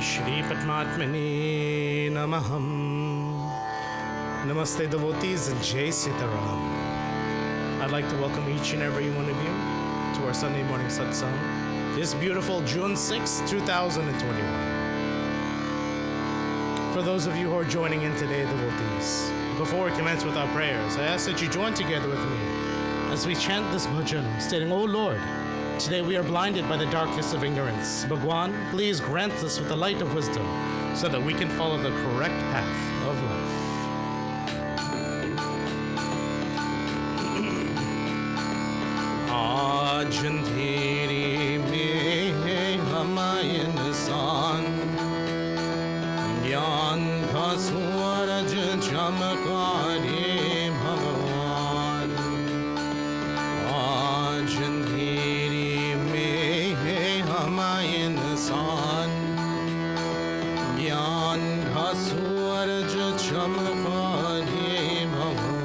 Shri Padmatmani Namaham. Namaste devotees and Jai Sita Ram. I'd like to welcome each and every one of you to our Sunday morning satsang this beautiful June 6, 2021. For those of you who are joining in today, devotees, before we commence with our prayers, I ask that you join together with me as we chant this bhajan, stating, "O Lord, today we are blinded by the darkness of ignorance. Bhagwan, please grant us with the light of wisdom so that we can follow the correct path of life." Aaj andheri mein hamaye insan ज्ञान का सूरज चमकारे भगवान। आज अंधेरे में है हम इंसान, ज्ञान का सूरज चमकारे भगवान।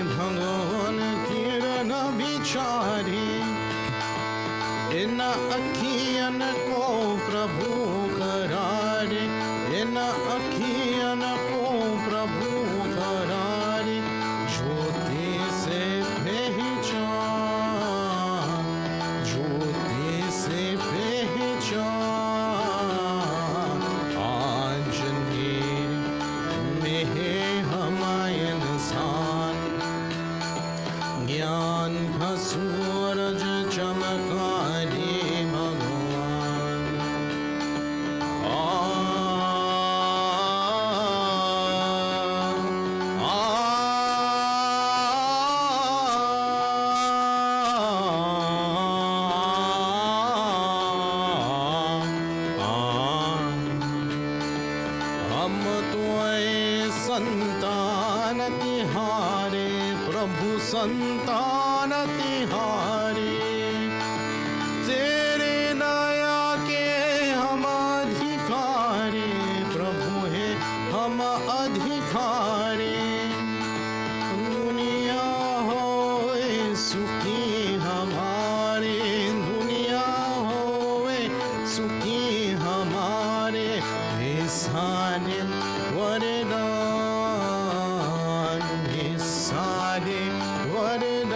भगवान किरण बिचारी, इन अखियन को प्रभु करारे, इन अखियन को प्रभु करारे। ज्योति से पहचान, ज्योति से पहचान। आज अंधेरे में है हम इंसान, ज्ञान का सूरज चमकारे भगवान। हम तो संतान तिहारे, प्रभु संतान तिहारे। तेरे दया के हम अधिकारी, प्रभु है हम अधिकारी। दुनिया होए सुखी हमारे, दुनिया होए सुखी हमारे। सारे वरदान, सारे वरदान।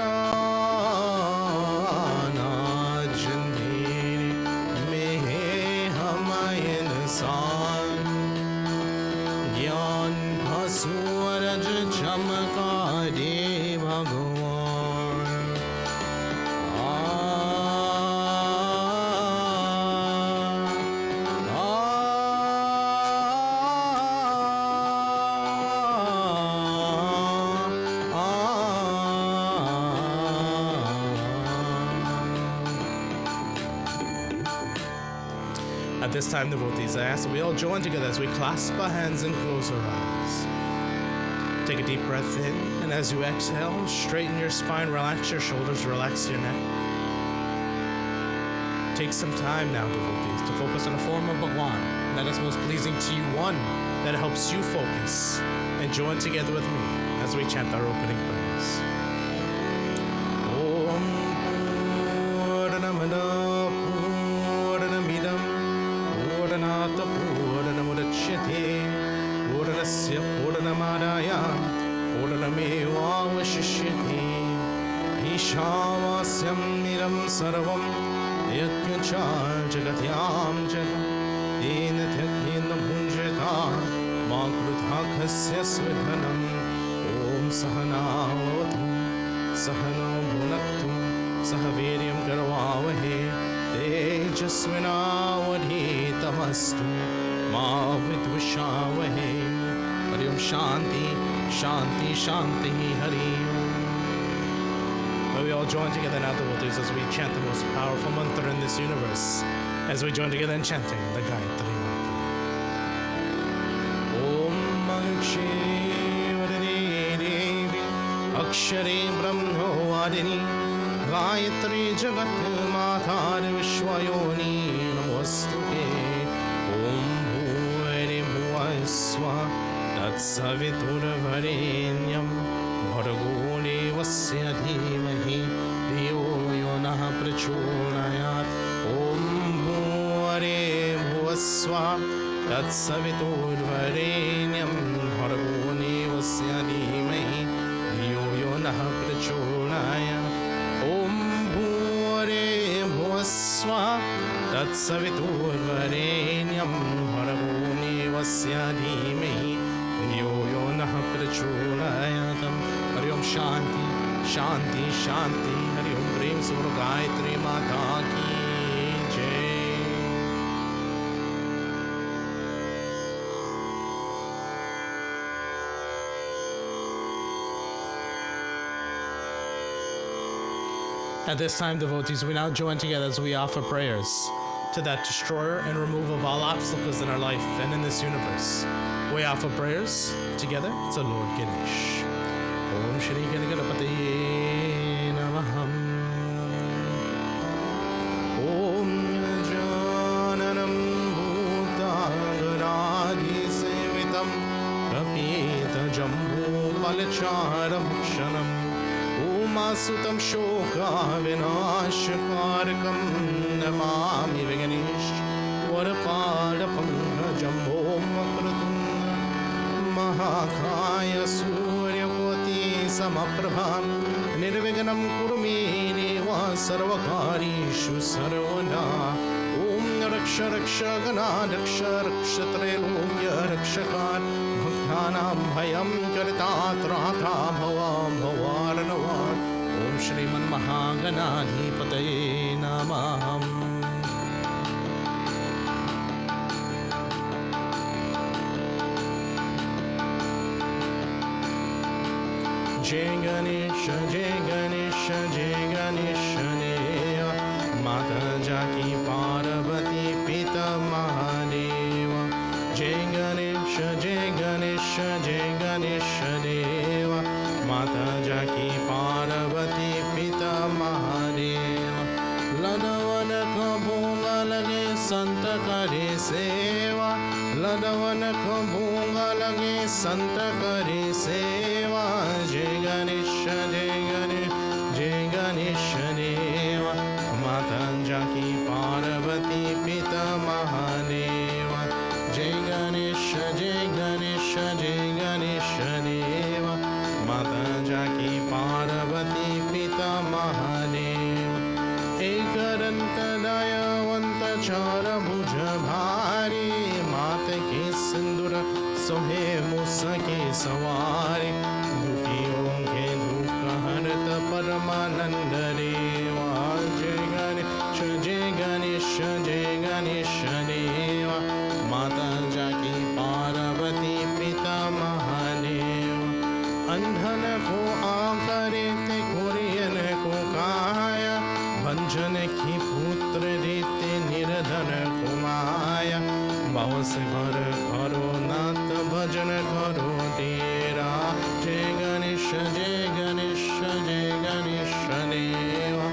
आज अंधेरे में है हम इंसान, ज्ञान का सूरज चमकारे भगवान। At this time, devotees, I ask that we all join together as we clasp our hands and close our eyes. Take a deep breath in, and as you exhale, straighten your spine, relax your shoulders, relax your neck. Take some time now, devotees, to focus on a form of Bhagwan that is most pleasing to you, one that helps you focus, and join together with me as we chant our opening prayers. Om Purnamada Purnamidam Purnata Purnamudachyate Purnasya Purnamadaya Purnamevavashishyate Ishavasyam Niram Sarvam Yatyacha Jagatyam Jagat Ena Tyatena Bhunjata Makrutha Kasya Svidhanam Om Sahana Vavatu Sahana सह वीर्यं करवावहे तेजस्विनावधीतमस्तु मा विद्विषावहे। हरि ओम शांति शांति शांति हरि ओम। We all join together now, devotees, as we chant the most powerful mantra in this universe, as we join together in chanting the Gayatri Mantra. Om Manchivadini Devi Akshare Brahmavadini Gayatri Jagat Matar Vishwayoni Namostute. Om Bhuvani Bhuvasva Tatsaviturvarenyam Bhargo Devasya Dhimahi Dhiyo Yo Nः Prachodayat. Om Bhuvare Bhuvasva Tatsaviturvarenyam Bhargo Devasya Dhimahi Dhiyo Yo Nः Prachodayat. Om Bhuvare Bhuvasva Tatsaviturvarenyam Bhargo Devasya Dhimahi Dhiyo Yo Nः Prachodayat. Hari Om Shanti Shanti Shanti Hari Om Prem Suro Gayatri Mata Ki Jai. At this time, devotees, we now join together as we offer prayers to that destroyer and removal of all obstacles in our life and in this universe. We offer prayers together to Lord Ganesh. Om Shri Ganapataye Namaha. Om Jananam Bhutagaradi Sevitam Kapita Jambu Palacharam Kshanam Umasutam Shoka Vinashkarkam Namami Ganesh Varapada Pankajam Om Akratum Mahakaya Surya Samaprabham Nirviganam Kurumi Deva Sarvakarishu Sarvana. Om Raksha Raksha Gana Raksha Rakshatre Lokya Rakshakar Bhaktanam Bhayam Karita Trata Bhavam Bhavaranavar. Om Shriman Mahaganadhipataye Namaham. Jai Ganesha, Jai Ganesha, Jai Ganesha Deva. Mata Jaki Parvati Pita Mahadeva. Jai Ganesha, Jai Ganesha, Jai Ganesha Deva. Mata Jaki Parvati Pita Mahadeva. Ladavana Kabunga Lage Santa Kare Seva. Ladavana Kabunga Lage Santa Kare Seva. Jai Ganesha, Jai Ganesha, Jai Ganesha Deva. Mata Jaki Parvati Pita Mahadeva. Jai Ganesha, Jai Ganesha, Jai Ganesha Deva. Mata Jaki Parvati Pita Mahadeva. Ekaranta Dayavanta Chara Bhuja Bhari. Mata Ke Sindura Sohe Musa Ke Savari. Paramananda Deva. Jai Ganesha, Jai Ganesha, Jai Ganesha Deva. Mata Jaki Parvati Pita Mahadeva. Andhana ko aakarete Kuriyan ko kaya. Bhanjan ki putra dete niradhana ko maya. Bhav se bhar karo nat bhajan karo tera. Jai Ganesha, Jai Ganesha, Jai Ganesha Deva.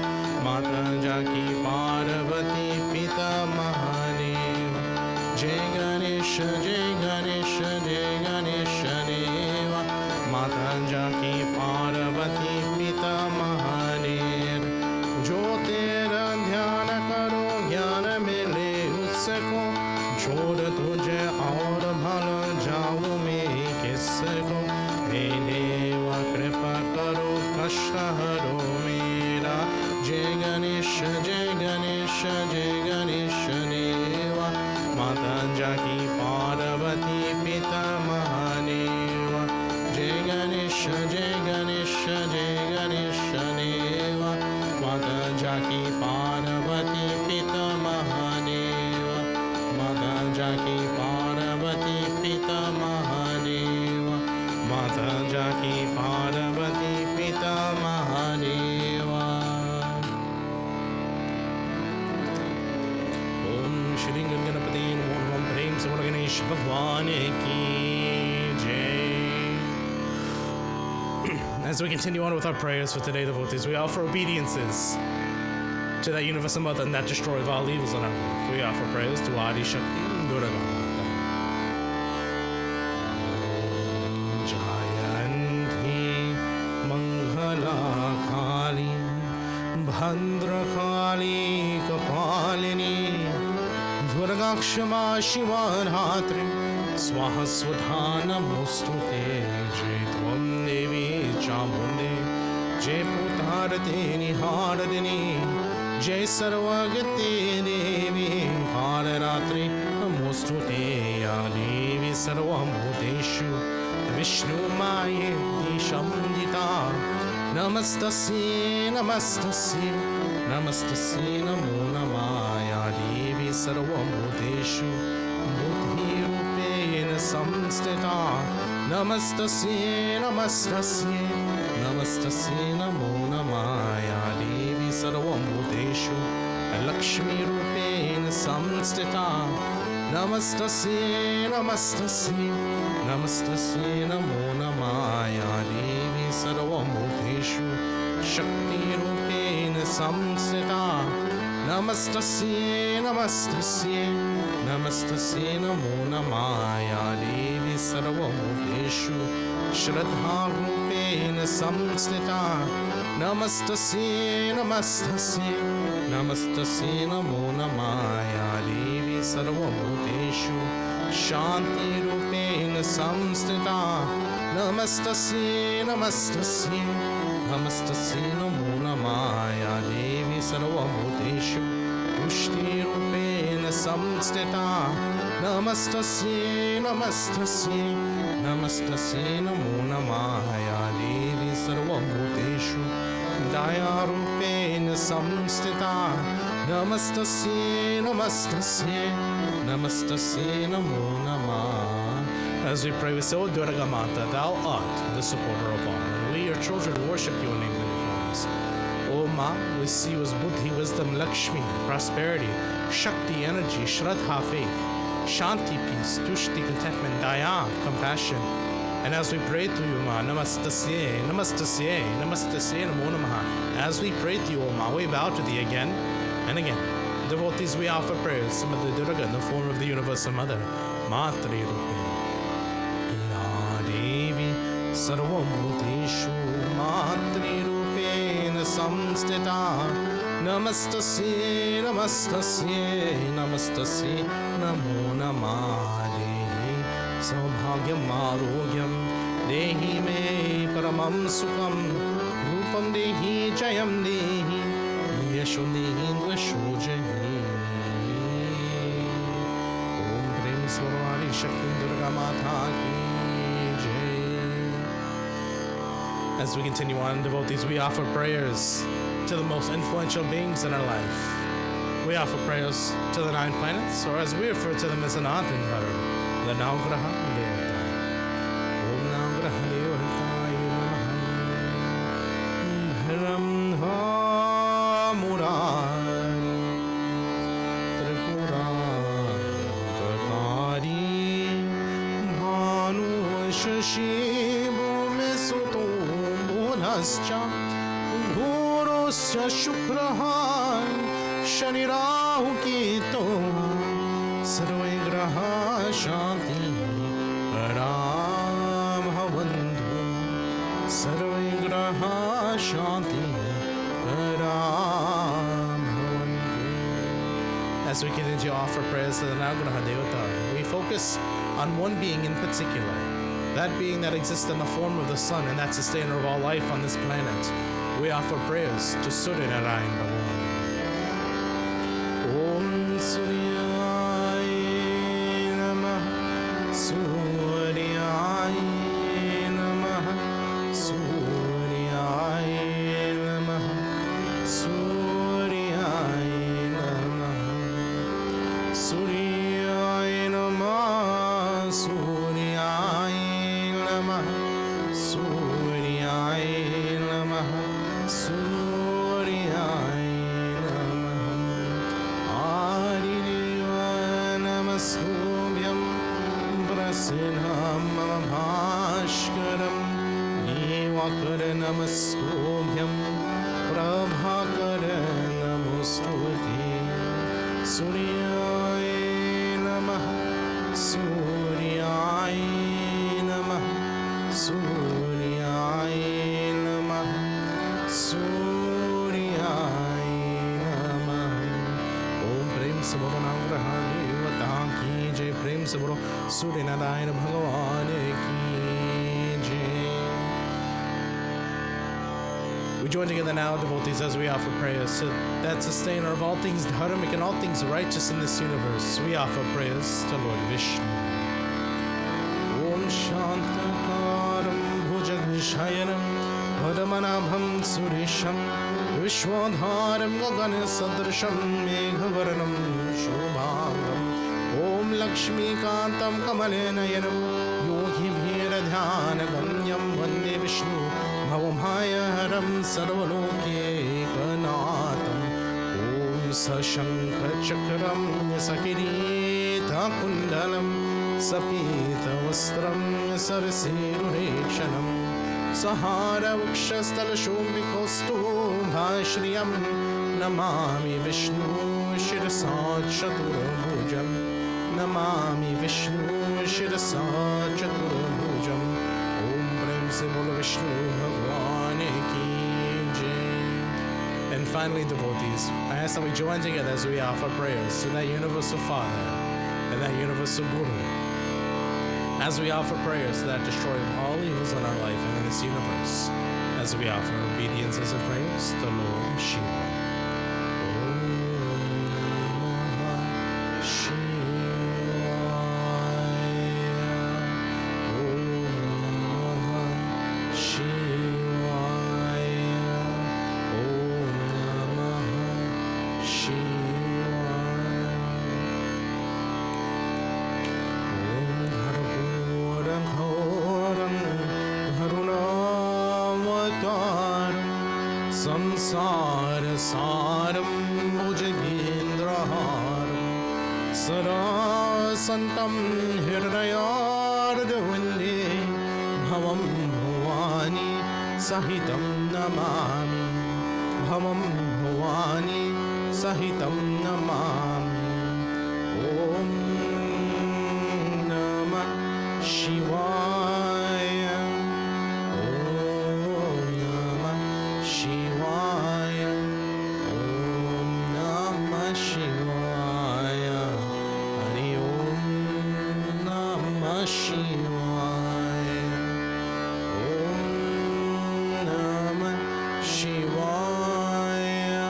As we continue on with our prayers for today, devotees, we offer obediences to that universal mother and that destroyer of all evils in our life. We offer prayers to Adi Shakti Durga Mata. Jayanti Mangala Kali Bhandra Kali Kapalini Durga Kshama Shiva Dhatri Swaha Swadha Namostute Jai Tvam Devi Chamunde Jai Putarate Niharadini Jai Sarvagate Devi Kalaratri Namostute Ya Devi Sarvam Bhuteshu Vishnu Mayeti Shamdita Namastasye Namastasye Namastasye Namo Namaya Devi Sarvam Bhuteshu Samstita Namastasye Namastasye Namastasye Namo Namaya Devi Sarvam Bhuteshu Lakshmi Rupena Samstita Namastasye Namastasye Namastasye Namo Namaya Devi Sarvam Bhuteshu Shakti Rupena Samstita Namastasye Namastasye Namastasye Namo Namaya Devi Sarvam Bhuteshu Shraddha Rupena Samstita Namastasye Namastasye Namastasye Namo Namaya Devi Sarvam Bhuteshu Shanti Rupena Samstita Namastasye Namastasye Namastasye Namo Namaya Devi Sarvam Bhuteshu Pushti Rupena Samstita Namastasye Namastasye Namastasye Namo Namaya Devi Sarvam Bhuteshu Daya Rupena Samstita Namastasye Namastasye Namastasye Namo Namah. As we pray, we say, O Durga Mata, thou art the supporter of all, and we, your children, worship you in many forms. O Ma, we see you as Buddhi, wisdom, Lakshmi, prosperity, Shakti, energy, Shraddha, faith, Shanti, peace, Tushti, contentment, Daya, compassion. And as we pray to you, Ma, Namastasye, Namastasye, Namastasye, Namo Namaha. As we pray to you, O Ma, we bow to thee again and again. Devotees, we offer prayers to Mother Durga in the form of the Universal Mother, Matri Rupe. Ya Devi, Sarvam Bhuteshu, Matri Rupena Samstita. Namastasye, Namastasye, Namastasye, Namo Namah Dehi. Saubhagyam Arogyam Dehi Me Paramam Sukham Rupam Dehi Jayam Dehi Yasho Dehi Dvasho Jahi. Om Prem Swarvari Shakti Durga Mata Ki Jai. As we continue on, devotees, we offer prayers to the most influential beings in our life. We offer prayers to the 9 planets, or as we refer to them as Sanatana Dharma, the Navgraha Devata. Om Navgraha Devataya Namaha. Brahma Murari Tripura Kakari Bhanu Shashi Bhume Suto Bodhascha Gurusya Shukraha Shani Rahu Kito Sarve Graha Shanti Param Bhavandhu Sarve Graha Shanti Param Bhavandhu. As we continue to offer prayers to the Navgraha Devata, we focus on one being in particular, that being that exists in the form of the sun and that sustainer of all life on this planet. We offer prayers to Surya Narayan Bhagavan. Om Suryaya Namaha Suryaya Namaha Suryaya Namaha Suryaya Namaha Suryaya Namaha Suryaya Namaha Suryaya Namaha Suryaya Namaha Diwakar नमस्तुभ्यं प्रभाकर नमस्तुते सूर्याय नमः सूर्याय नमः सूर्याय नमः सूर्याय नमः। ओम प्रेम से बोलो नवग्रह देवता की जय। प्रेम से बोलो सूर्य नारायण भगवान की जय। We join together now, devotees, as we offer prayers to that sustainer of all things dharmic and all things righteous in this universe. We offer prayers to Lord Vishnu. Om Shantakaram Bhujagshayanam Padmanabham Surisham Vishwadharam Gaganasadrasham Meghavarnam Shobhagam Om Lakshmi Kantam Kamalenayanam Yogi Bhiradhyanagam Vande Vishnu Bhavamhayaharam Sarvalokekanatham Om Sashankhachakram Sakirita Kundalam Sapita Vastram Sarasirurekshanam Sahara Vikshastalashomikostu Bhashriyam Namami Vishnu Shirasa Chaturabhujam Namami Vishnu Shirasa Chaturabhujam. Om Prem se bolo Vishnu Bhagwan ki jai. And finally, devotees, I ask that we join together as we offer prayers to that universal Father and that universal Guru, as we offer prayers to that destroyer of all evils in our life and in this universe, as we offer obediences and prayers to Lord Shiva. Samsara saram bhujagendraharam sarasantam hirdayardavande bhavam bhavani sahitam namami bhavam bhavani sahitam namami. Om Namah Shivaya. Om Namah Shivaya. Om Namah Shivaya. Hari Om Namah Shivaya. Om Namah Shivaya.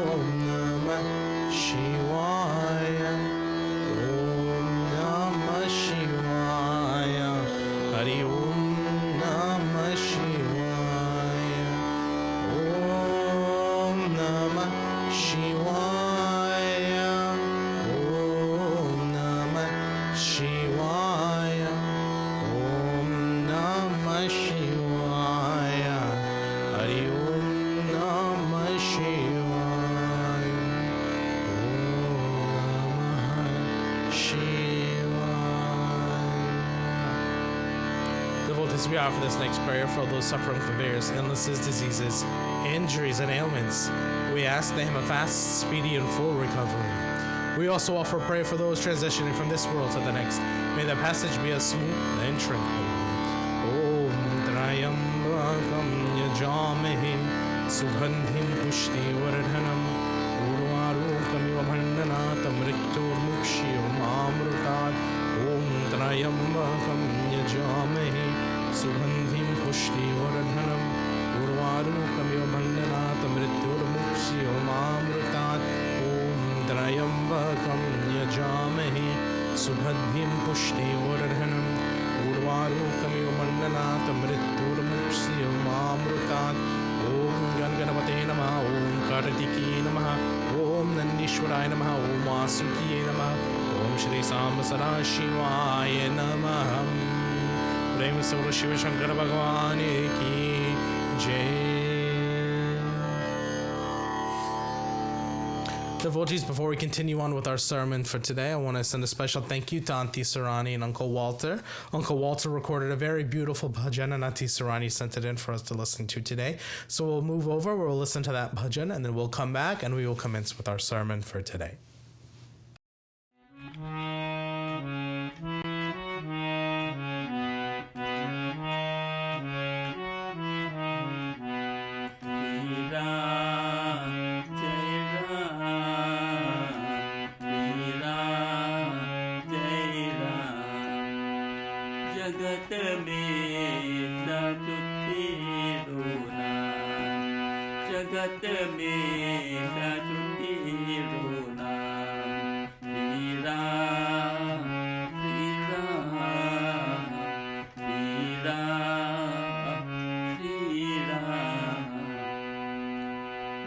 Om Namah Shivaya. Om Namah Shivaya. Hari Om Namah Shivaya. Om Namah Shivaya. Om Namah Shivaya. Om Namah Shivaya. Hari Om Namah Shivaya. Devotees, we offer this next prayer for those suffering from various illnesses, diseases, injuries, and ailments. We ask them a fast, speedy, and full recovery. We also offer prayer for those transitioning from this world to the next. May the passage be a smooth and tranquil. Om Trayambakam Yajamahe Sugandhim Pushti Vardhanam Urvarukamiva Bhandanatam Mrityurmukshiyam Amrutat. Om Trayambakam Yajamahe Sugandhim Pushti Vardhanam Urvarukamiva Bhandanatam Mrityurmukshiyam Amrutat. Om Trayambakam Yajamahe Sugandhim Pushti Vardhanam Urvarukamiva Bhandanatam Mrityurmukshiyam Amrutat. Om Ganganapate Namaha. Om Kartiki Namaha. Om Nandishwaraya Namaha. Om Vasukiye Namaha. Om Shri Samba Sadashivaya Namaha. Prem se bolo Shiva Shankar Bhagwan ki jai. Devotees, before we continue on with our sermon for today, I want to send a special thank you to Auntie Sarani and Uncle Walter. Uncle Walter recorded a very beautiful bhajan, and Auntie Sarani sent it in for us to listen to today. So we'll move over, we'll listen to that bhajan, and then we'll come back and we will commence with our sermon for today.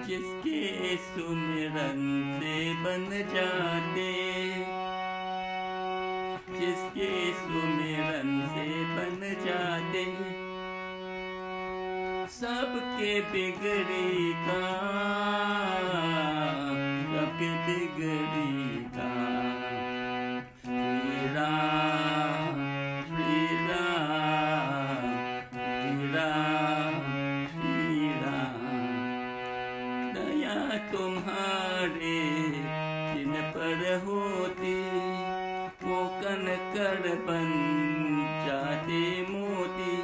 जिसके सुमिरन से बन जाते, जिसके सुमिरन से बन जाते, सबके बिगड़ी काम, सबके बिगड़ी काम। श्री राम श्री राम श्री राम श्री राम। दया तुम्हारे जिन पर होती, वो कनकड़ बन जाते मोती।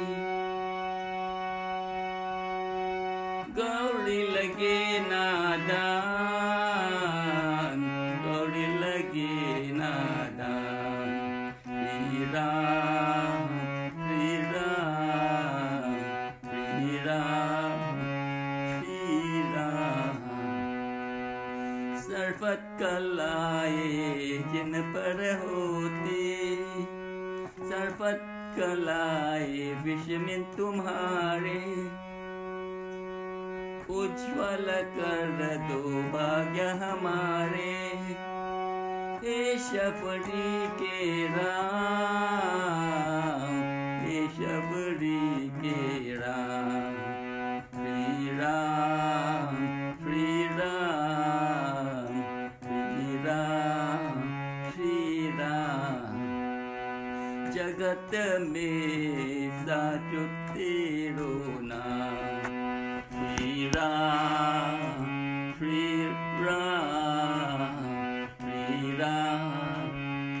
गौरी लगे नादान, गौरी लगे नादान। श्री राम श्री राम श्री राम श्री राम। सर्वत कलाए जिन पर होती, सर्वत कलाए विषमिन तुम्हारे। उज्ज्वल कर दो भाग्य हमारे, हे शबरी के राम, हे शबरी के राम। श्री राम श्री राम श्री राम श्री राम। जगत में साचो तेरो नाम। Shri Ram Shri Ram Shri Ram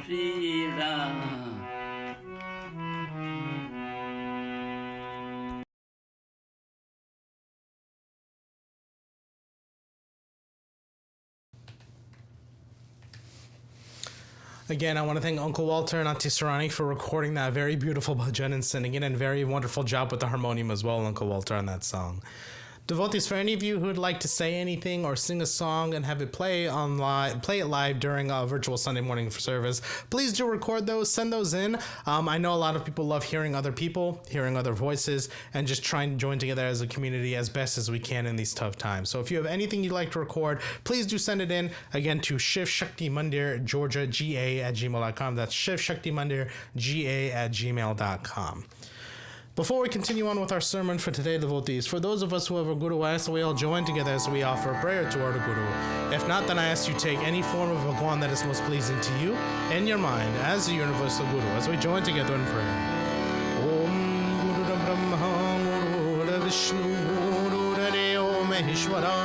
Shri Ram. Again, I want to thank Uncle Walter and Auntie Sarani for recording that very beautiful bhajan and singing it, and very wonderful job with the harmonium as well, Uncle Walter, on that song. Devotees, for any of you who would like to say anything or sing a song and have it play it live during a virtual Sunday morning service, please do record those, send those in. I know a lot of people love hearing other people, hearing other voices, and just trying to join together as a community as best as we can in these tough times. So if you have anything you'd like to record, please do send it in, again, to Shiv Shakti Mandir, Georgia, GA@gmail.com. That's Shiv Shakti Mandir, GA@gmail.com. Before we continue on with our sermon for today, devotees, for those of us who have a guru, I ask that we all join together as we offer a prayer to our guru. If not, then I ask you take any form of Bhagwan that is most pleasing to you in your mind as the universal guru, as we join together in prayer. Om Guru Brahma Guru Vishnu Guru Deo Maheshwara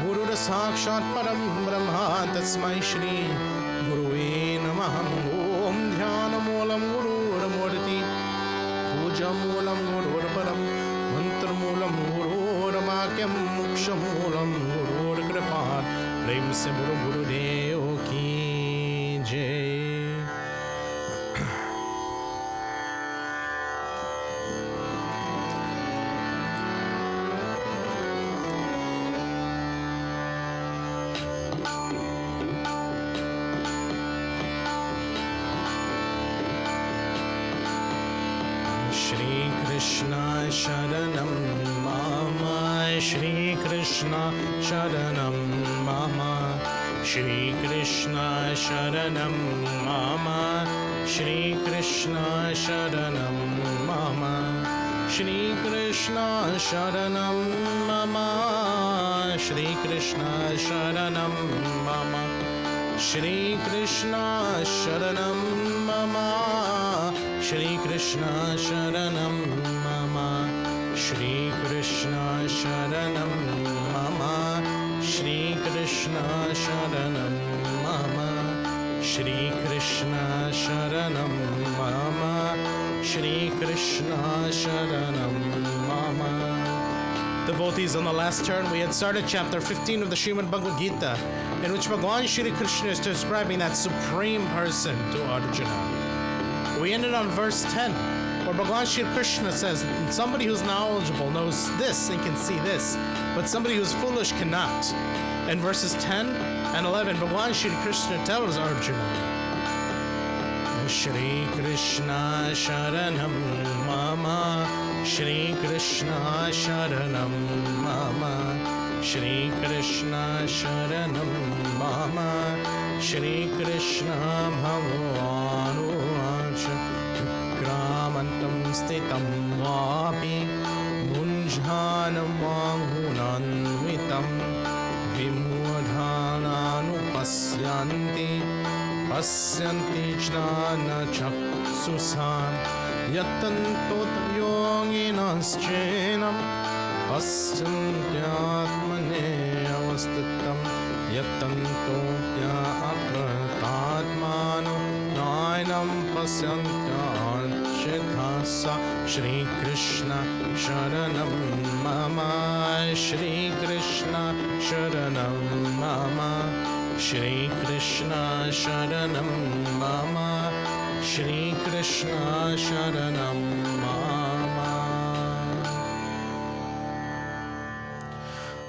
Guru Sakshat Param Brahma Tasmai Shri Guruve Namah. Om Dhyana Moolam Guru Murti Pujamulam Guru Param Mantramulam Guru Makyam Mukshamulam Guru Kripat Prem se Guru Deo ki Jai. Shri Krishna Sharanam Mama, Shri Krishna Sharanam Mama, Shri Krishna Sharanam Mama, Shri Krishna Sharanam Mama, Shri Krishna Sharanam Mama, Shri Krishna Sharanam Mama, Shri Krishna Sharanam Mama, Shri Krishna Sharanam Mama, Shri Krishna Sharanam Mama, Shri Krishna Sharanam Mama, Shri Krishna Sharanam Mama, Shri Krishna Sharanam Mama. Devotees, on the last turn, we had started chapter 15 of the Srimad Bhagavad Gita, in which Bhagavan Shri Krishna is describing that supreme person to Arjuna. We ended on verse 10, where Bhagavan Shri Krishna says, somebody who's knowledgeable knows this and can see this, but somebody who's foolish cannot. In verses 10 and 11, Bhagavan Shri Krishna tells Arjuna, Shri Krishna Sharanam Mama, Shri Krishna Sharanam Mama, Shri Krishna Sharanam Mama, Shri Krishna Bhagavanu Vacha, Kramantam Stitam Vapi, Munjhanam Vahunanvitam, Vimudhananu Pasyanti, Pasyanti Jnana Chaksusam, Yatantot Yoginaschenam, Pasyantyatmane Avastitam, Yatantopya Apratatmanu, Nainam Pasyantyachithasa, Shri Krishna Sharanam Mama, Shri Krishna Sharanam Mama, Shri Krishna Sharanam Mama, Shri Krishna Sharanam Mama.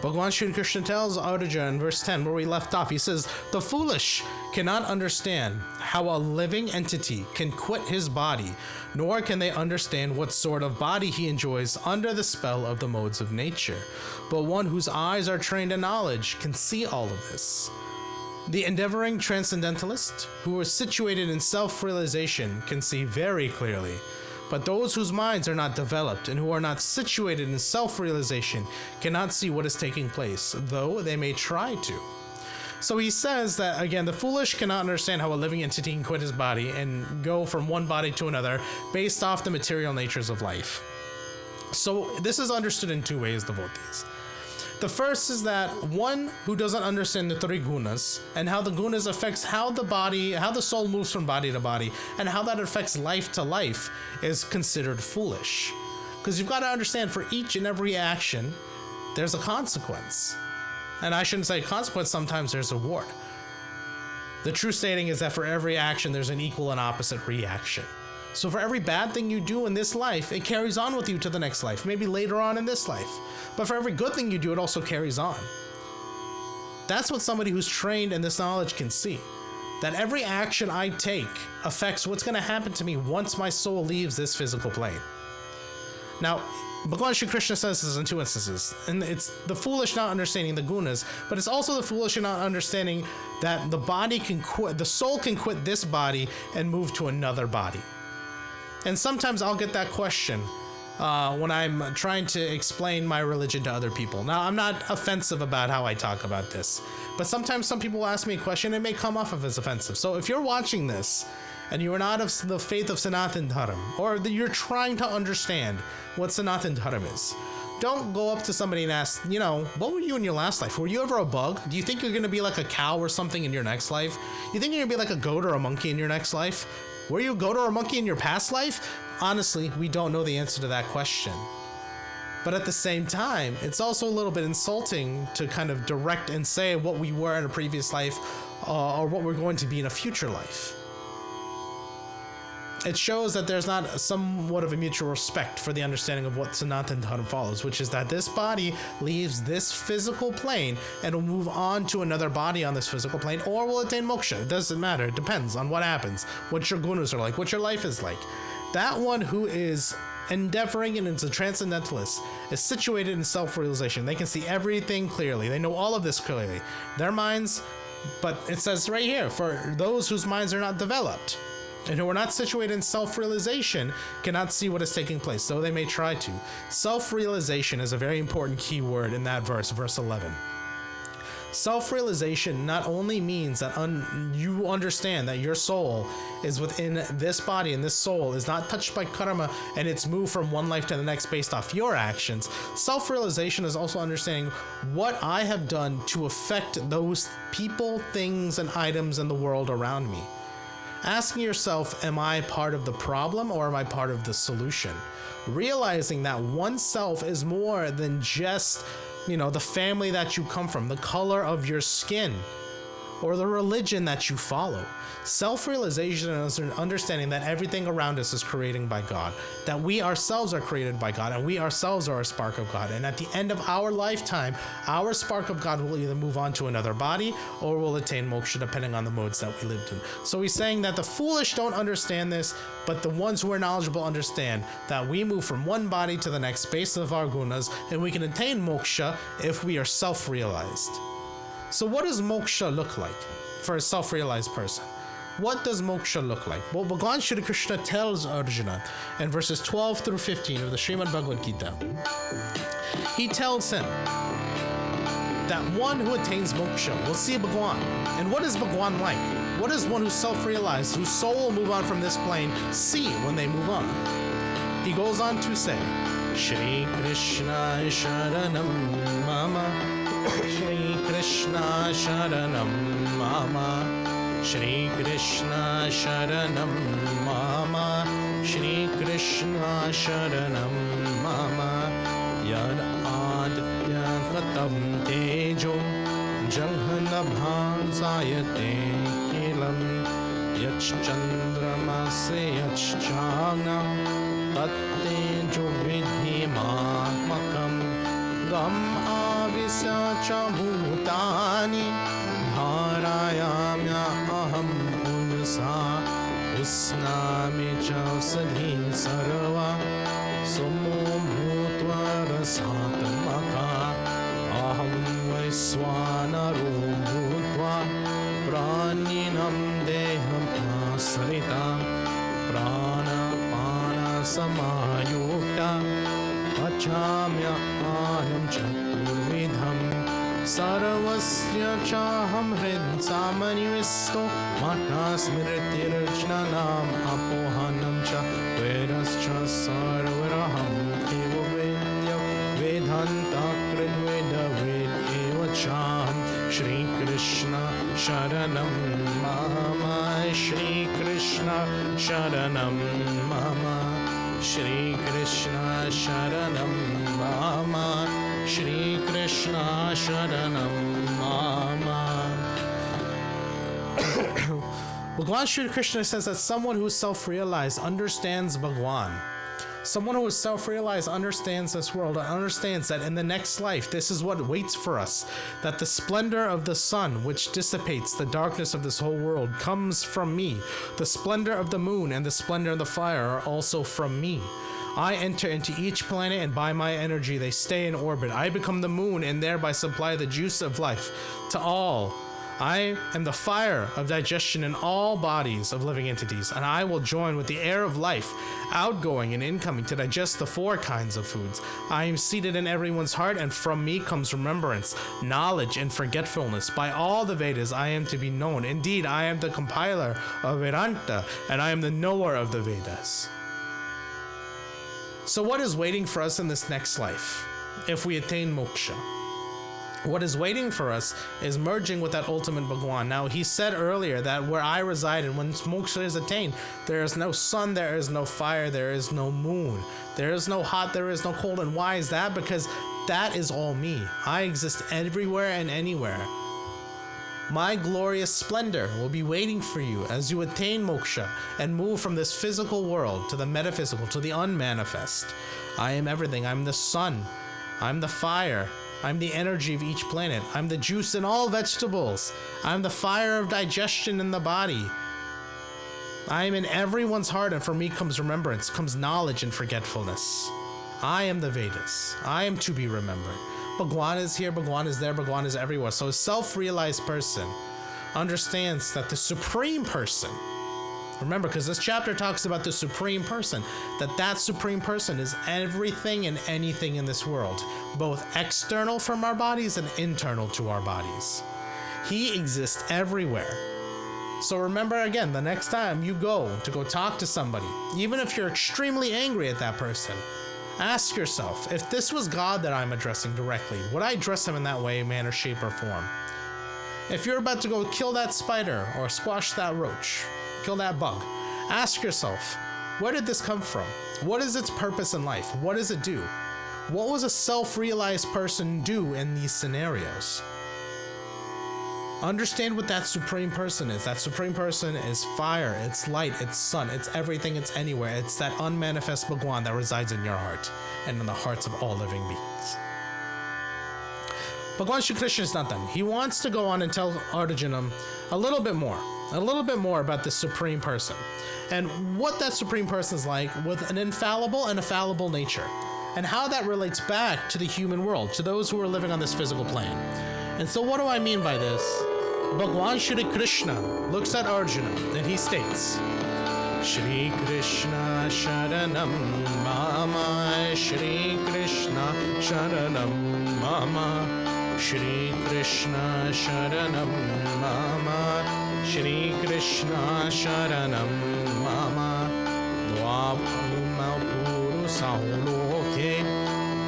Bhagavan Shri Krishna tells Arjuna in verse 10, where we left off, he says, the foolish cannot understand how a living entity can quit his body, nor can they understand what sort of body he enjoys under the spell of the modes of nature. But one whose eyes are trained in knowledge can see all of this. The endeavoring transcendentalist, who is situated in self-realization, can see very clearly, but those whose minds are not developed and who are not situated in self-realization cannot see what is taking place, though they may try to. So he says that, again, the foolish cannot understand how a living entity can quit his body and go from one body to another based off the material natures of life. So this is understood in two ways, devotees. The first is that one who doesn't understand the three gunas and how the gunas affects how the soul moves from body to body and how that affects life to life is considered foolish. Because you've got to understand, for each and every action, there's a consequence. And I shouldn't say consequence, sometimes there's a reward. The true stating is that for every action, there's an equal and opposite reaction. So for every bad thing you do in this life, it carries on with you to the next life, maybe later on in this life. But for every good thing you do, it also carries on. That's what somebody who's trained in this knowledge can see. That every action I take affects what's going to happen to me once my soul leaves this physical plane. Now, Bhagavan Shri Krishna says this in two instances, and it's the foolish not understanding the gunas, but it's also the foolish not understanding that the soul can quit this body and move to another body. And sometimes I'll get that question when I'm trying to explain my religion to other people. Now, I'm not offensive about how I talk about this, but sometimes some people ask me a question and it may come off as offensive. So if you're watching this and you are not of the faith of Sanatana Dharma, or that you're trying to understand what Sanatana Dharma is, don't go up to somebody and ask, what were you in your last life? Were you ever a bug? Do you think you're going to be like a cow or something in your next life? You think you're going to be like a goat or a monkey in your next life? Were you a goat or a monkey in your past life? Honestly, we don't know the answer to that question. But at the same time, it's also a little bit insulting to kind of direct and say what we were in a previous life or what we're going to be in a future life. It shows that there's not somewhat of a mutual respect for the understanding of what Sanatana Dharma follows, which is that this body leaves this physical plane and will move on to another body on this physical plane, or will attain moksha. It doesn't matter. It depends on what happens, what your gunas are like, what your life is like. That one who is endeavoring and is a transcendentalist is situated in self-realization. They can see everything clearly. They know all of this clearly. Their minds, but it says right here, for those whose minds are not developed, and who are not situated in self-realization cannot see what is taking place, though they may try to. Self-realization is a very important key word in that verse, verse 11. Self-realization not only means that you understand that your soul is within this body, and this soul is not touched by karma and it's moved from one life to the next based off your actions. Self-realization is also understanding what I have done to affect those people, things, and items in the world around me. Asking yourself, am I part of the problem or am I part of the solution? Realizing that oneself is more than just the family that you come from, the color of your skin, or the religion that you follow. Self-realization is an understanding that everything around us is created by God, that we ourselves are created by God, and we ourselves are a spark of God. And at the end of our lifetime, our spark of God will either move on to another body or will attain moksha, depending on the modes that we lived in. So he's saying that the foolish don't understand this, but the ones who are knowledgeable understand that we move from one body to the next based of our gunas, and we can attain moksha if we are self-realized. So what does moksha look like for a self-realized person? What does moksha look like? Well, Bhagavan Shri Krishna tells Arjuna in verses 12 through 15 of the Srimad Bhagavad Gita, he tells him that one who attains moksha will see Bhagavan. And what is Bhagavan like? What does one who's self-realized, whose soul will move on from this plane, see when they move on? He goes on to say, Shri Krishna Sharanam Mama, Shri Krishna Sharanam Mama, Shri Krishna Sharanam Mama, Shri Krishna Sharanam Mama, Yad Aditya Katam Tejo, Janhanabha Zayate Kilam, Yach Chandramase Yach Chagna, Tattejo Vidhi Makam, Gam Avisya Chabhutani, Dharayamya aham unsa, Usnami chausadi sarva, Somo bhutva rasatmaka, Aham vaiswanaro bhutva, Praninam deham asrita, Prana pana samayukta, Achamya anam chaturvidham, Sarvasya chaham hrid samanivisto, Mata smritirjnanam apohanam cha, Vedascha sarvaraham evo vedyam, Vedanta kridveda ved eva chaham, Shri Krishna Sharanam Mama, Shri Krishna Sharanam Mama, Shri Krishna Sharanam Mama, Shri Krishna Sharanam Mama. Bhagavan Shri Krishna says that someone who is self-realized understands Bhagavan. Someone who is self-realized understands this world and understands that in the next life, this is what waits for us. That the splendor of the sun, which dissipates the darkness of this whole world, comes from me. The splendor of the moon and the splendor of the fire are also from me. I enter into each planet, and by my energy they stay in orbit. I become the moon and thereby supply the juice of life to all. I am the fire of digestion in all bodies of living entities, and I will join with the air of life, outgoing and incoming, to digest the 4 kinds of foods. I am seated in everyone's heart, and from me comes remembrance, knowledge, and forgetfulness. By all the Vedas I am to be known. Indeed, I am the compiler of Vedanta, and I am the knower of the Vedas. So what is waiting for us in this next life if we attain moksha? What is waiting for us is merging with that ultimate Bhagavan. Now, he said earlier that where I reside and when moksha is attained, there is no sun, there is no fire, there is no moon, there is no hot, there is no cold. And why is that? Because that is all me. I exist everywhere and anywhere. My glorious splendor will be waiting for you as you attain moksha and move from this physical world to the metaphysical, to the unmanifest. I am everything. I'm the sun. I'm the fire. I'm the energy of each planet. I'm the juice in all vegetables. I'm the fire of digestion in the body. I am in everyone's heart, and from me comes remembrance, comes knowledge and forgetfulness. I am the Vedas. I am to be remembered. Bhagwan is here, Bhagwan is there, Bhagwan is everywhere. So a self-realized person understands that the supreme person Remember, because this chapter talks about the Supreme Person, that Supreme Person is everything and anything in this world, both external from our bodies and internal to our bodies. He exists everywhere. So remember again, the next time you go talk to somebody, even if you're extremely angry at that person, ask yourself, if this was God that I'm addressing directly, would I address him in that way, manner, shape, or form? If you're about to go kill that spider or squash that roach, kill that bug, ask yourself, where did this come from? What is its purpose in life? What does it do? What was a self-realized person do in these scenarios? Understand what that Supreme Person is. That Supreme Person is fire, it's light, it's sun, it's everything, it's anywhere. It's that unmanifest Bhagwan that resides in your heart and in the hearts of all living beings. Bhagwan Shri Krishna is not done. He wants to go on and tell Arjuna a little bit more about the Supreme Person and what that Supreme Person is like with an infallible and a fallible nature, and how that relates back to the human world, to those who are living on this physical plane. And so what do I mean by this? Bhagwan Shri Krishna looks at Arjuna and he states, Shri Krishna Sharanam Mama, Shri Krishna Sharanam Mama, Shri Krishna Sharanam Mama, Shri Krishna Sharanam Mama, Dvapuma Purusahu Loke,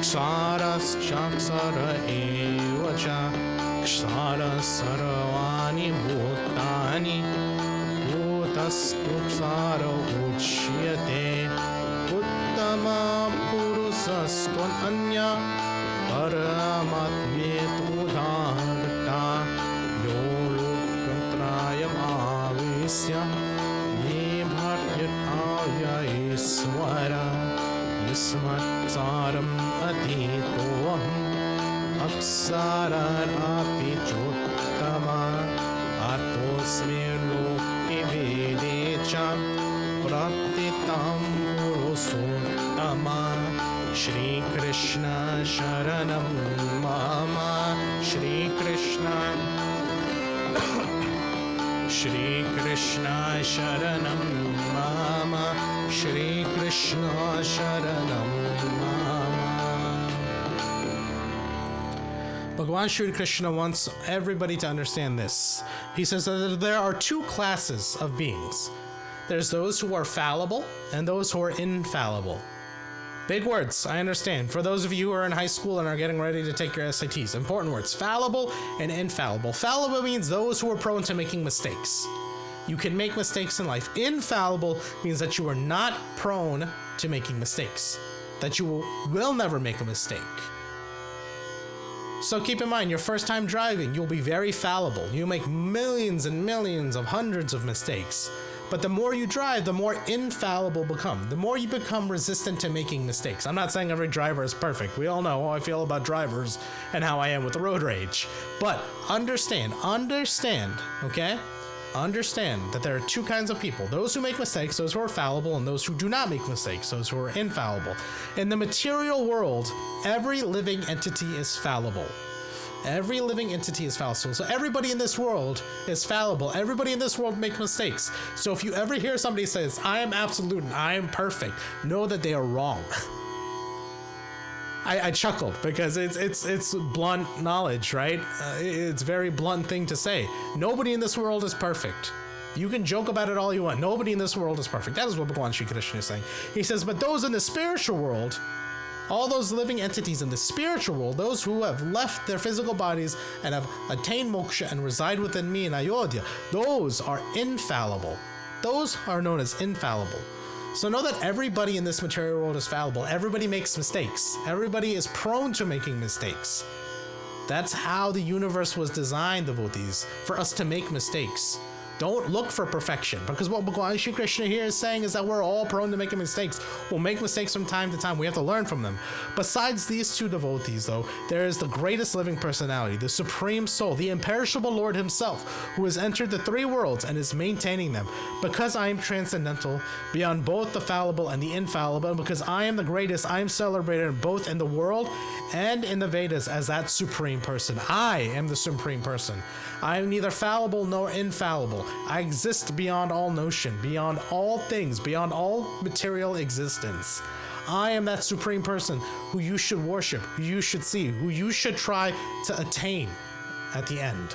Ksharas Chakshara Evacha, Kshara Sarvani Bhutani, Bhutastu Kshara Uchyate, Uttama Purusastvan Anya, Paramatvetu Dharta, Yolokantrayam Avisya, Nibhatyat Avya Iswara, Yismat Saram Atitoham, Aksarar api chottama, Atosme loki vedecha, Pratitam purusottama, Shri Krishna Sharanam Mama, Shri Krishna Shri Krishna Sharanam Mama, Shri Krishna Sharanam Mama. Bhagwan Shri Krishna wants everybody to understand this. He says that there are two classes of beings. There's those who are fallible and those who are infallible. Big words, I understand. For those of you who are in high school and are getting ready to take your SATs, important words. Fallible and infallible. Fallible means those who are prone to making mistakes. You can make mistakes in life. Infallible means that you are not prone to making mistakes. That you will never make a mistake. So keep in mind, your first time driving, you'll be very fallible. You'll make millions and millions of hundreds of mistakes. But the more you drive, the more infallible become. The more you become resistant to making mistakes. I'm not saying every driver is perfect. We all know how I feel about drivers and how I am with road rage. But understand, okay? Understand that there are two kinds of people. Those who make mistakes, those who are fallible, and those who do not make mistakes, those who are infallible. In the material world, every living entity is fallible. Every living entity is fallible. So everybody in this world is fallible. Everybody in this world makes mistakes. So if you ever hear somebody says, I am absolute and I am perfect, know that they are wrong. I chuckled because it's blunt knowledge, right? It's a very blunt thing to say. Nobody in this world is perfect. You can joke about it all you want. Nobody in this world is perfect. That is what Bhagwan Shri Krishna is saying. He says, but those in the spiritual world, all those living entities in the spiritual world, those who have left their physical bodies and have attained moksha and reside within me in Ayodhya, those are infallible. Those are known as infallible. So know that everybody in this material world is fallible. Everybody makes mistakes. Everybody is prone to making mistakes. That's how the universe was designed, devotees, for us to make mistakes. Don't look for perfection, because what Bhagwan Shri Krishna here is saying is that we're all prone to making mistakes. We'll make mistakes from time to time. We have to learn from them. Besides these two devotees, though, there is the greatest living personality, the Supreme Soul, the imperishable Lord himself, who has entered the three worlds and is maintaining them. Because I am transcendental, beyond both the fallible and the infallible, and because I am the greatest, I am celebrated both in the world and in the Vedas as that Supreme Person. I am the Supreme Person. I am neither fallible nor infallible. I exist beyond all notion, beyond all things, beyond all material existence. I am that supreme person who you should worship, who you should see, who you should try to attain at the end.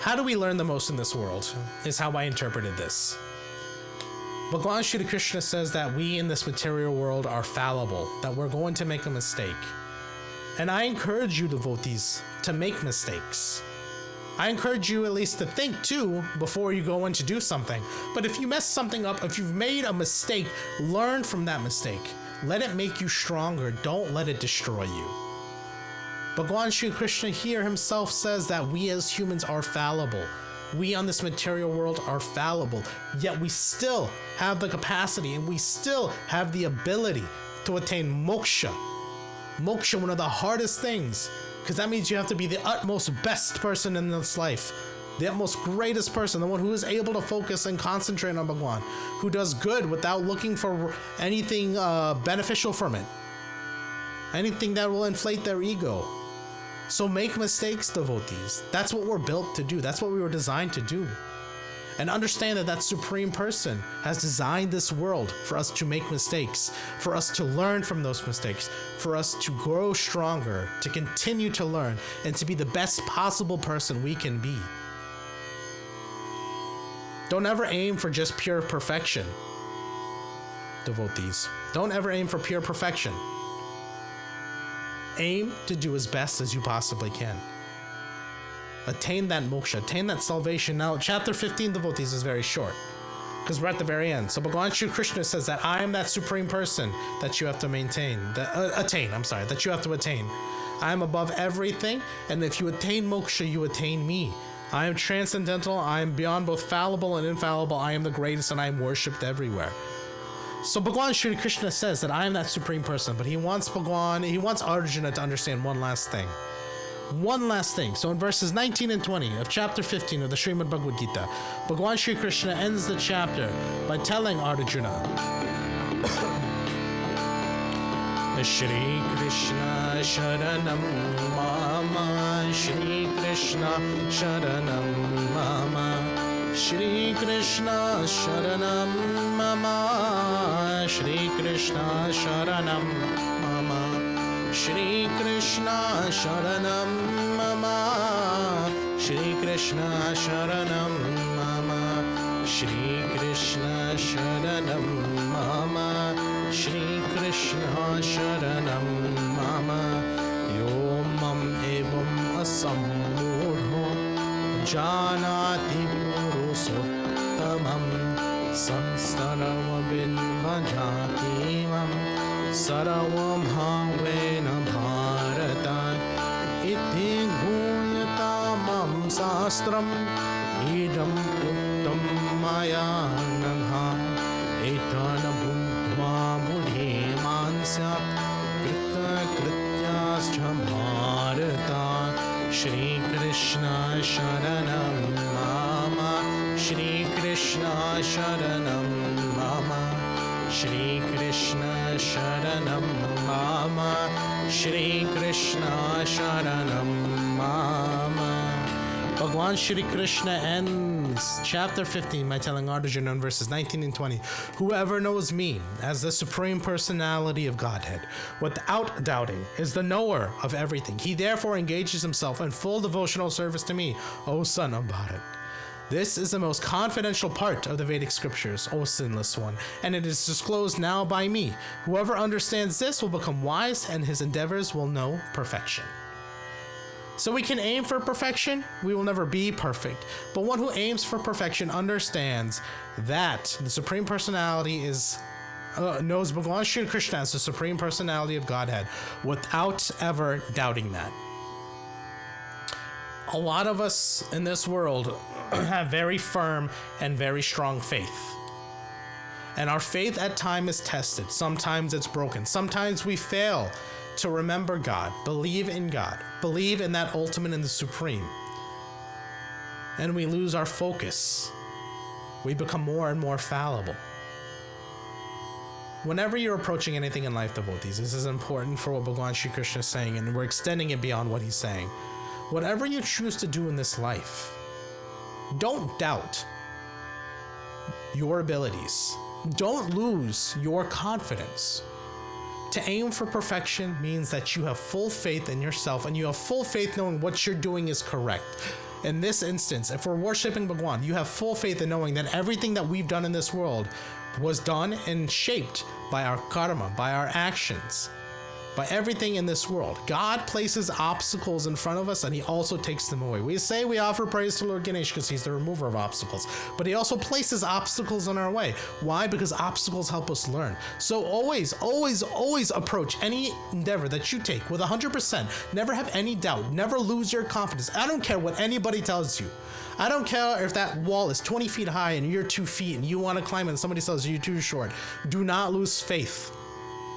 How do we learn the most in this world is how I interpreted this. Bhagavan Shri Krishna says that we in this material world are fallible, that we're going to make a mistake. And I encourage you, devotees, to make mistakes. I encourage you at least to think too before you go in to do something. But if you mess something up, if you've made a mistake, learn from that mistake. Let it make you stronger. Don't let it destroy you. Bhagavan Shri Krishna here himself says that we as humans are fallible. We on this material world are fallible, yet we still have the capacity and we still have the ability to attain moksha. Moksha, one of the hardest things, because that means you have to be the utmost best person in this life, the utmost greatest person, the one who is able to focus and concentrate on Bhagwan, who does good without looking for anything beneficial from it, anything that will inflate their ego. So make mistakes, devotees. That's what we're built to do. That's what we were designed to do. And understand that that supreme person has designed this world for us to make mistakes, for us to learn from those mistakes, for us to grow stronger, to continue to learn, and to be the best possible person we can be. Don't ever aim for just pure perfection, devotees. Don't ever aim for pure perfection. Aim to do as best as you possibly can. Attain that moksha, attain that salvation. Now, chapter 15, devotees, is very short because we're at the very end. So Bhagavan Shri Krishna says that I am that supreme person that you have to maintain, that you have to attain. I am above everything, and if you attain moksha, you attain me. I am transcendental, I am beyond both fallible and infallible, I am the greatest, and I am worshipped everywhere. So Bhagavan Shri Krishna says that I am that supreme person, but he wants Arjuna to understand one last thing. One last thing. So in verses 19 and 20 of chapter 15 of the Srimad Bhagavad Gita, Bhagavan Shri Krishna ends the chapter by telling Arjuna, Shri Krishna Sharanam Mama, Shri Krishna Sharanam Mama, Shri Krishna Sharanam Mama, Shri Krishna Sharanam Mama, Shri Krishna Sharanam Mama, Shri Krishna Sharanam Mama, Shri Krishna Sharanam Mama, Shri Krishna Sharanam Mama, Yo Mam Evam Asammudho Janati Purusottamam Samstaravabin Bhajati Mam Saravam Havena Bharata Iti Guyata Mam Sastram Idam Uttam Maya Nagha Etana Bhuddha Mudhe Mansya Krita Krityascha Bharata Shri Krishna Sharanam Mama, Shri Krishna Sharanam Mama, Shri Krishna Sharanam Mama, Shri Krishna Sharanam Mama. Bhagavan Shri Krishna ends chapter 15 by telling Arjuna in verses 19 and 20, whoever knows me as the Supreme Personality of Godhead, without doubting, is the knower of everything. He therefore engages himself in full devotional service to me, O son of Bharat. This is the most confidential part of the Vedic scriptures, O sinless one, and it is disclosed now by me. Whoever understands this will become wise, and his endeavors will know perfection. So we can aim for perfection, we will never be perfect. But one who aims for perfection understands that the Supreme Personality knows Bhagavan Shri Krishna as the Supreme Personality of Godhead without ever doubting that. A lot of us in this world have very firm and very strong faith. And our faith at times is tested. Sometimes it's broken. Sometimes we fail to remember God, believe in God, believe in that ultimate and the supreme. And we lose our focus. We become more and more fallible. Whenever you're approaching anything in life, devotees, this is important for what Bhagavan Shri Krishna is saying, and we're extending it beyond what he's saying. whatever you choose to do in this life, don't doubt your abilities. Don't lose your confidence. To aim for perfection means that you have full faith in yourself and you have full faith knowing what you're doing is correct. In this instance, if we're worshiping Bhagwan, you have full faith in knowing that everything that we've done in this world was done and shaped by our karma, by our actions, by everything in this world. God places obstacles in front of us and he also takes them away. We say we offer praise to Lord Ganesh because he's the remover of obstacles, but he also places obstacles in our way. Why? Because obstacles help us learn. So always, always, always approach any endeavor that you take with 100%. Never have any doubt. Never lose your confidence. I don't care what anybody tells you. I don't care if that wall is 20 feet high and you're 2 feet and you want to climb it and somebody tells you you're too short. Do not lose faith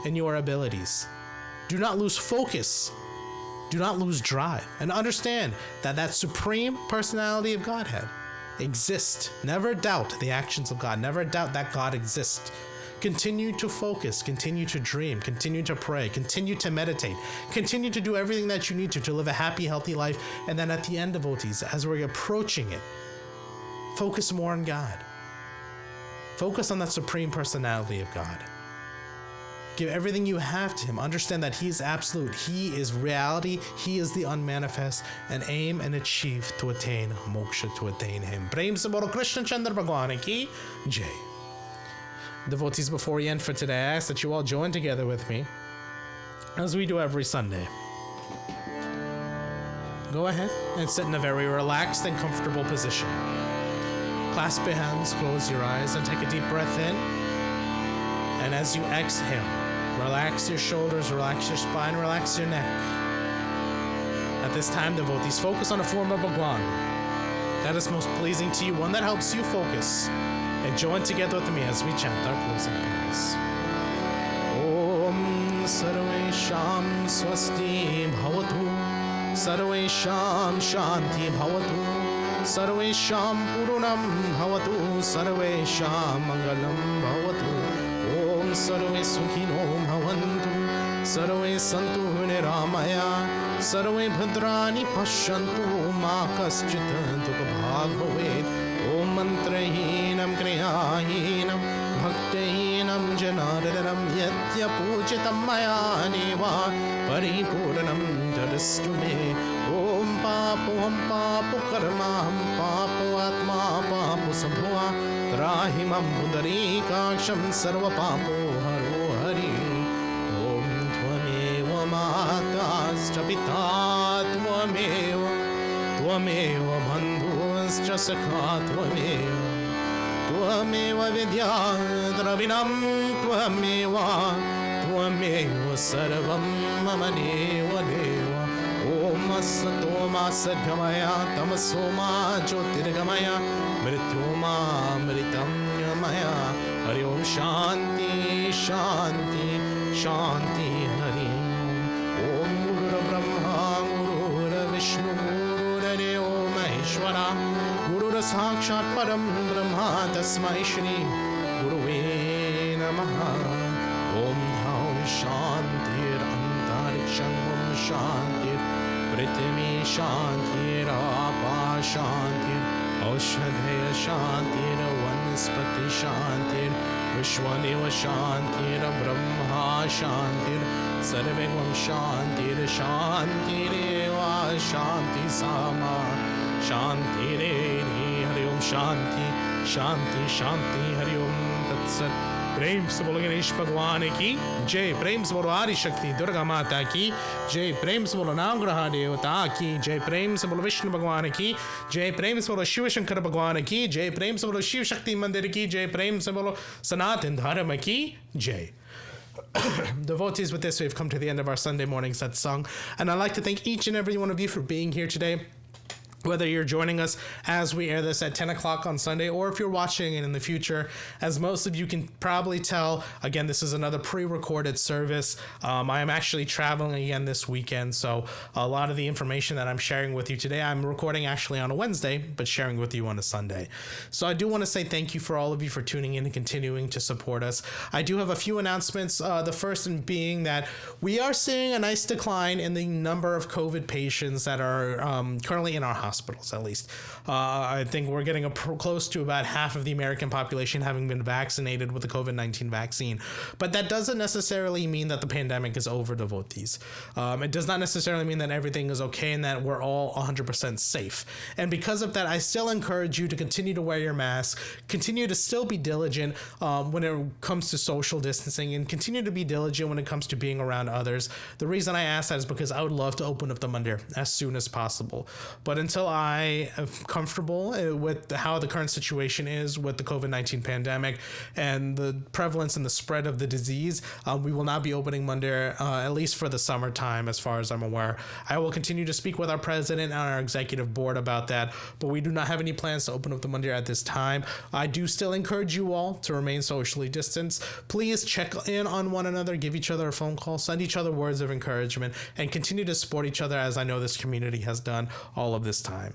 in your abilities. Do not lose focus. Do not lose drive. And understand that that supreme personality of Godhead exists. Never doubt the actions of God. Never doubt that God exists. Continue to focus. Continue to dream. Continue to pray. Continue to meditate. Continue to do everything that you need to live a happy, healthy life. And then at the end, devotees, as we're approaching it, focus more on God. Focus on that supreme personality of God. Give everything you have to him. Understand that he is absolute. He is reality. He is the unmanifest. And aim and achieve to attain moksha, to attain him. Prem se Bolo Krishna Chandra Bhagwan ki Jai. Devotees, before we end for today, I ask that you all join together with me as we do every Sunday. Go ahead and sit in a very relaxed and comfortable position. Clasp your hands, close your eyes, and take a deep breath in. And as you exhale, relax your shoulders, relax your spine, relax your neck. At this time, devotees, focus on a form of Bhagwan that is most pleasing to you, one that helps you focus. And join together with me as we chant our closing prayers. Om Sarvesham Swasti Bhavatu, Sarvesham Shanti Bhavatu, Sarvesham Purunam Bhavatu, Sarvesham Mangalam Bhavatu. Om Sarve Sukhino Bhavantu, Sarve Santu Niramaya, Sarve Bhadrani Pashyantu, Ma Kaschit Dukha Bhag Bhavet. Om Mantrahinam Kriyahinam Bhaktahinam Janardhanam Yatya Pujitam Maya Deva Paripurnam Tadastu Me. Om Papu Karma Papu Atma Papu Sabhua Trahimam Budari Kaksham Sarva Papu Haro Hari. Om Tvameva Matascha Pita Tvameva Bandhuscha Sakha Tvameva Vidya Dravinam Tvameva Sarvam Mama Deva Deva. Om Asatoma Sadgamaya Tamasoma Jyotirgamaya Mrityoma Mritam Maya. Hari Om Shanti Shanti Shanti Hari. Om Guru Brahma Guru Vishnu Guru Deo Maheshwara Guru Sakshat Param Brahma Tasmai Shri Guruve Namaha. Om Dham Shanti Antariksham Om Shanti Prithvi Shanti Apa Shanti Aushadhaya Shanti Vanspati Shanti Vishwaneva Shanti Brahma Shanti Sarvegam Shanti Shanti Reva Shanti Sama Shanti Re. Hari Om Shanti Shanti Shanti. Hari Om Tat Sat. Prem se Bolo Ganesh Bhagwan ki Jai. Prem se Bolo Adi Shakti Durga Mata ki Jai. Prem se Bolo Navgraha Devata ki Jai. Prem se Bolo Vishnu Bhagwan ki Jai. Prem se Bolo Shiva Shankar Bhagwan ki Jai. Prem se Bolo Shiva Shakti Mandir ki Jai. Prem se Bolo Sanatana Dharma ki Jai. Devotees, with this, we've come to the end of our Sunday morning satsang, and I'd like to thank each and every one of you for being here today. Whether you're joining us as we air this at 10 o'clock on Sunday, or if you're watching it in the future, as most of you can probably tell, again, this is another pre-recorded service. I am actually traveling again this weekend, so a lot of the information that I'm sharing with you today, I'm recording actually on a Wednesday, but sharing with you on a Sunday. So I do want to say thank you for all of you for tuning in and continuing to support us. I do have a few announcements. The first in being that we are seeing a nice decline in the number of COVID patients that are currently in our hospitals, at least. I think we're getting close to about half of the American population having been vaccinated with the COVID-19 vaccine. But that doesn't necessarily mean that the pandemic is over, devotees. It does not necessarily mean that everything is okay and that we're all 100% safe. And because of that, I still encourage you to continue to wear your mask, continue to still be diligent when it comes to social distancing, and continue to be diligent when it comes to being around others. The reason I ask that is because I would love to open up the mandir as soon as possible. But until I am comfortable with how the current situation is with the COVID-19 pandemic and the prevalence and the spread of the disease, we will not be opening mandir, at least for the summertime, as far as I'm aware. I will continue to speak with our president and our executive board about that, but we do not have any plans to open up the mandir at this time. I do still encourage you all to remain socially distanced. Please check in on one another, give each other a phone call, send each other words of encouragement, and continue to support each other, as I know this community has done all of this time.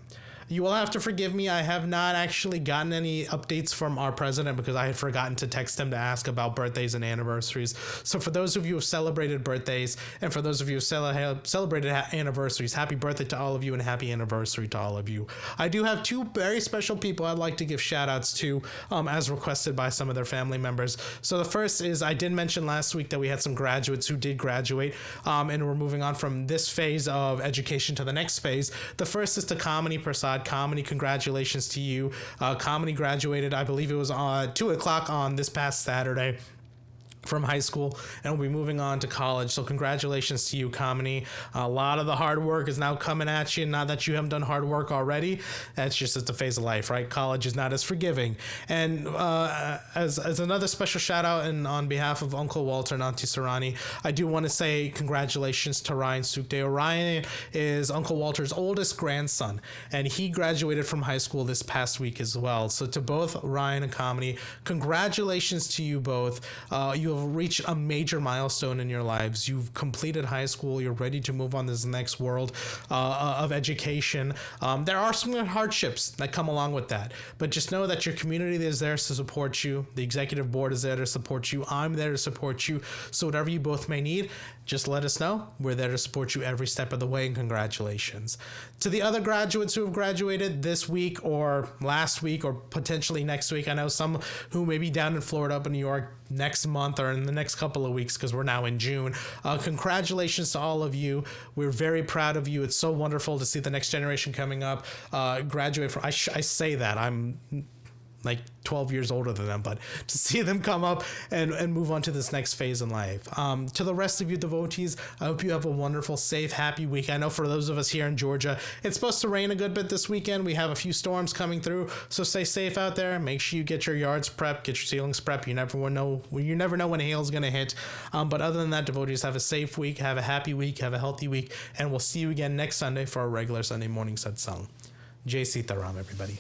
You will have to forgive me. I have not actually gotten any updates from our president because I had forgotten to text him to ask about birthdays and anniversaries. So for those of you who have celebrated birthdays and for those of you who celebrated anniversaries, happy birthday to all of you and happy anniversary to all of you. I do have two very special people I'd like to give shout outs to as requested by some of their family members. So the first is, I did mention last week that we had some graduates who did graduate and we're moving on from this phase of education to the next phase. The first is to Kamini Prasad. Kamini, congratulations to you. Kamini graduated, I believe it was 2 o'clock on this past Saturday from high school, and will be moving on to college. So congratulations to you, Kamini. A lot of the hard work is now coming at you. Not that you haven't done hard work already. That's just a phase of life, right? College is not as forgiving. And as another special shout out, and on behalf of Uncle Walter and Auntie Sarani, I do want to say congratulations to Ryan Sukde. Ryan is Uncle Walter's oldest grandson, and he graduated from high school this past week as well. So to both Ryan and Kamini, congratulations to you both. You have reached a major milestone in your lives. You've completed high school. You're ready to move on to this next world of education. There are some hardships that come along with that, but just know that your community is there to support you. The executive board is there to support you. I'm there to support you. So whatever you both may need, just let us know. We're there to support you every step of the way, and congratulations. To the other graduates who have graduated this week or last week or potentially next week, I know some who may be down in Florida, up in New York next month or in the next couple of weeks because we're now in June. Congratulations to all of you. We're very proud of you. It's so wonderful to see the next generation coming up, graduate from, I say that, I'm like 12 years older than them, but to see them come up and move on to this next phase in life. To the rest of you devotees, I hope you have a wonderful, safe, happy week. I know for those of us here in Georgia, it's supposed to rain a good bit this weekend. We have a few storms coming through, so stay safe out there. Make sure you get your yards prepped, get your ceilings prepped. You never know when hail is going to hit. But other than that, devotees, have a safe week, have a happy week, have a healthy week, and we'll see you again next Sunday for our regular Sunday morning satsang. Jai Sita Ram, everybody.